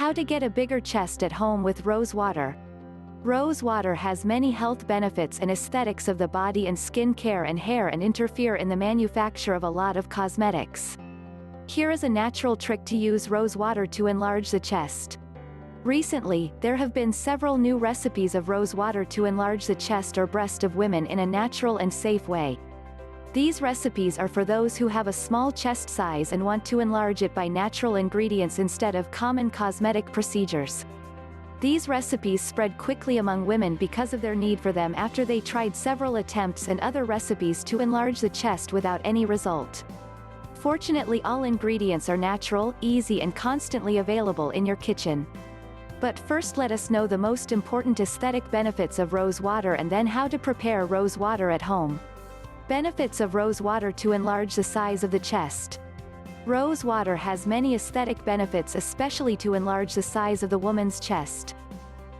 How to get a bigger chest at home with Rosewater. Rosewater has many health benefits and aesthetics of the body and skin care and hair and interfere in the manufacture of a lot of cosmetics. Here is a natural trick to use Rosewater to enlarge the chest. Recently, there have been several new recipes of Rosewater to enlarge the chest or breast of women in a natural and safe way. These recipes are for those who have a small chest size and want to enlarge it by natural ingredients instead of common cosmetic procedures. These recipes spread quickly among women because of their need for them after they tried several attempts and other recipes to enlarge the chest without any result. Fortunately, all ingredients are natural, easy and constantly available in your kitchen. But first let us know the most important aesthetic benefits of Rosewater and then how to prepare Rosewater at home. Benefits of Rosewater to enlarge the size of the chest. Rosewater has many aesthetic benefits, especially to enlarge the size of the woman's chest.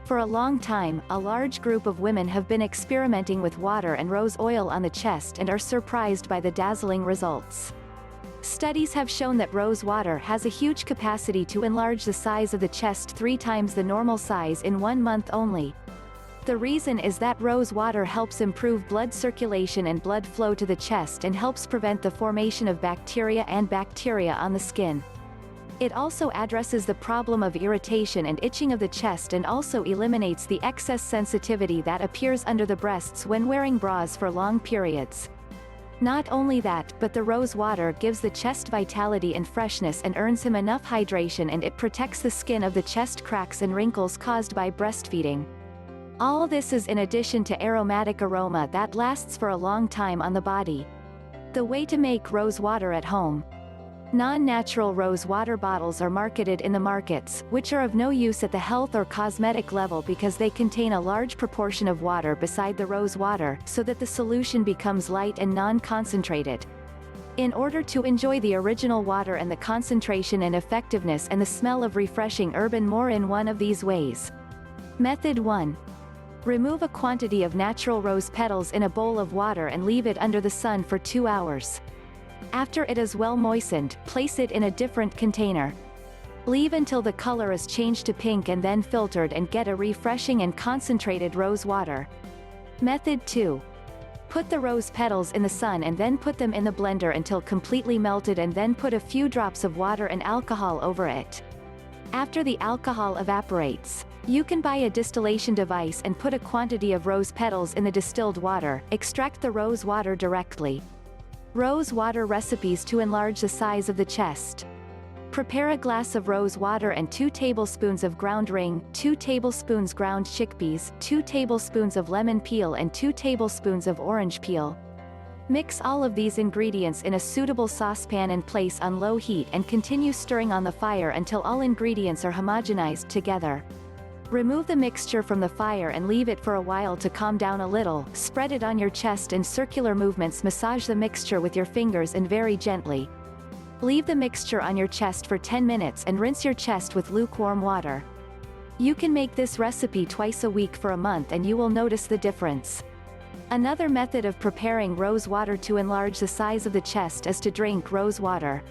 For a long time, a large group of women have been experimenting with water and rose oil on the chest and are surprised by the dazzling results. Studies have shown that Rosewater has a huge capacity to enlarge the size of the chest 3 times the normal size in 1 month only. The reason is that Rosewater helps improve blood circulation and blood flow to the chest and helps prevent the formation of bacteria on the skin. It also addresses the problem of irritation and itching of the chest and also eliminates the excess sensitivity that appears under the breasts when wearing bras for long periods. Not only that, but the Rosewater gives the chest vitality and freshness and earns him enough hydration, and it protects the skin of the chest cracks and wrinkles caused by breastfeeding. All this is in addition to aromatic aroma that lasts for a long time on the body. The way to make Rosewater at home. Non-natural Rosewater bottles are marketed in the markets, which are of no use at the health or cosmetic level because they contain a large proportion of water beside the Rosewater, so that the solution becomes light and non-concentrated. In order to enjoy the original water and the concentration and effectiveness and the smell of refreshing urban more in one of these ways. Method 1. Remove a quantity of natural rose petals in a bowl of water and leave it under the sun for 2 hours. After it is well moistened, place it in a different container. Leave until the color is changed to pink and then filtered and get a refreshing and concentrated Rosewater. Method 2. Put the rose petals in the sun and then put them in the blender until completely melted and then put a few drops of water and alcohol over it. After the alcohol evaporates, you can buy a distillation device and put a quantity of rose petals in the distilled water. Extract the Rosewater directly. Rosewater recipes to enlarge the size of the chest. Prepare a glass of Rosewater and 2 tablespoons of ground ring, 2 tablespoons ground chickpeas, 2 tablespoons of lemon peel and 2 tablespoons of orange peel. Mix all of these ingredients in a suitable saucepan and place on low heat and continue stirring on the fire until all ingredients are homogenized together. Remove the mixture from the fire and leave it for a while to calm down a little. Spread it on your chest in circular movements. Massage the mixture with your fingers and very gently. Leave the mixture on your chest for 10 minutes and rinse your chest with lukewarm water. You can make this recipe twice a week for a month and you will notice the difference. Another method of preparing Rosewater to enlarge the size of the chest is to drink Rosewater.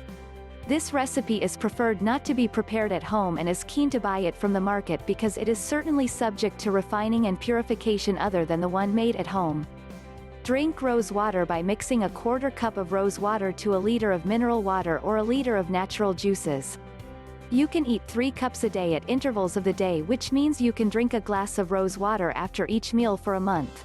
This recipe is preferred not to be prepared at home and is keen to buy it from the market because it is certainly subject to refining and purification other than the one made at home. Drink Rosewater by mixing a 1/4 cup of Rosewater to a liter of mineral water or a liter of natural juices. You can eat 3 cups a day at intervals of the day, which means you can drink a glass of Rosewater after each meal for a month.